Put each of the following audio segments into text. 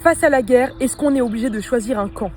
Face à la guerre, est-ce qu'on est obligé de choisir un camp?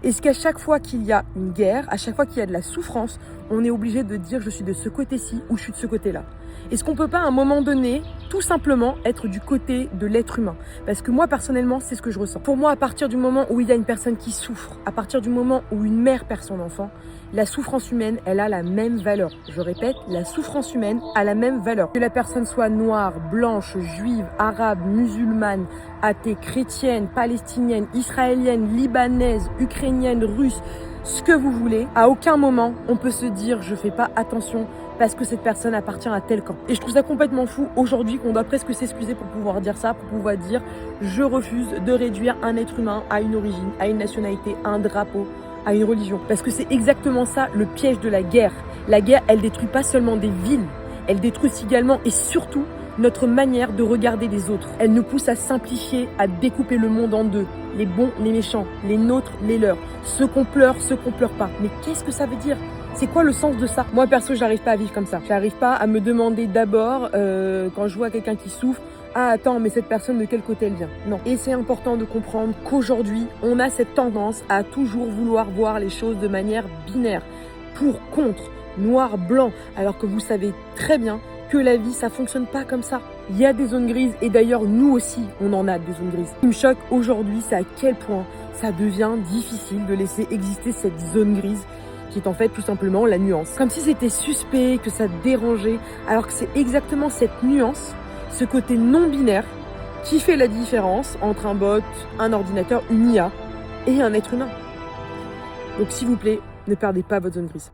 Est-ce qu'à chaque fois qu'il y a une guerre, à chaque fois qu'il y a de la souffrance, on est obligé de dire je suis de ce côté-ci ou je suis de ce côté-là? Est-ce qu'on peut pas à un moment donné, tout simplement, être du côté de l'être humain? Parce que moi, personnellement, c'est ce que je ressens. Pour moi, à partir du moment où il y a une personne qui souffre, à partir du moment où une mère perd son enfant, la souffrance humaine, elle a la même valeur. Je répète, la souffrance humaine a la même valeur. Que la personne soit noire, blanche, juive, arabe, musulmane, athée, chrétienne, palestinienne, israélienne, libanaise, ukrainienne, russe, ce que vous voulez, à aucun moment on peut se dire je fais pas attention parce que cette personne appartient à tel camp. Et je trouve ça complètement fou aujourd'hui qu'on doit presque s'excuser pour pouvoir dire ça, pour pouvoir dire je refuse de réduire un être humain à une origine, à une nationalité, à un drapeau, à une religion. Parce que c'est exactement ça le piège de la guerre. La guerre, elle détruit pas seulement des villes, elle détruit également et surtout notre manière de regarder les autres. Elle nous pousse à simplifier, à découper le monde en deux. Les bons, les méchants, les nôtres, les leurs. Ceux qu'on pleure pas. Mais qu'est-ce que ça veut dire? C'est quoi le sens de ça? Moi perso, j'arrive pas à vivre comme ça. J'arrive pas à me demander d'abord, quand je vois quelqu'un qui souffre, ah attends, mais cette personne de quel côté elle vient? Non. Et c'est important de comprendre qu'aujourd'hui, on a cette tendance à toujours vouloir voir les choses de manière binaire. Pour, contre, noir, blanc. Alors que vous savez très bien que la vie, ça fonctionne pas comme ça. Il y a des zones grises et d'ailleurs, nous aussi, on en a des zones grises. Ce qui me choque aujourd'hui, c'est à quel point ça devient difficile de laisser exister cette zone grise qui est en fait tout simplement la nuance. Comme si c'était suspect, que ça dérangeait, alors que c'est exactement cette nuance, ce côté non binaire, qui fait la différence entre un bot, un ordinateur, une IA et un être humain. Donc s'il vous plaît, ne perdez pas votre zone grise.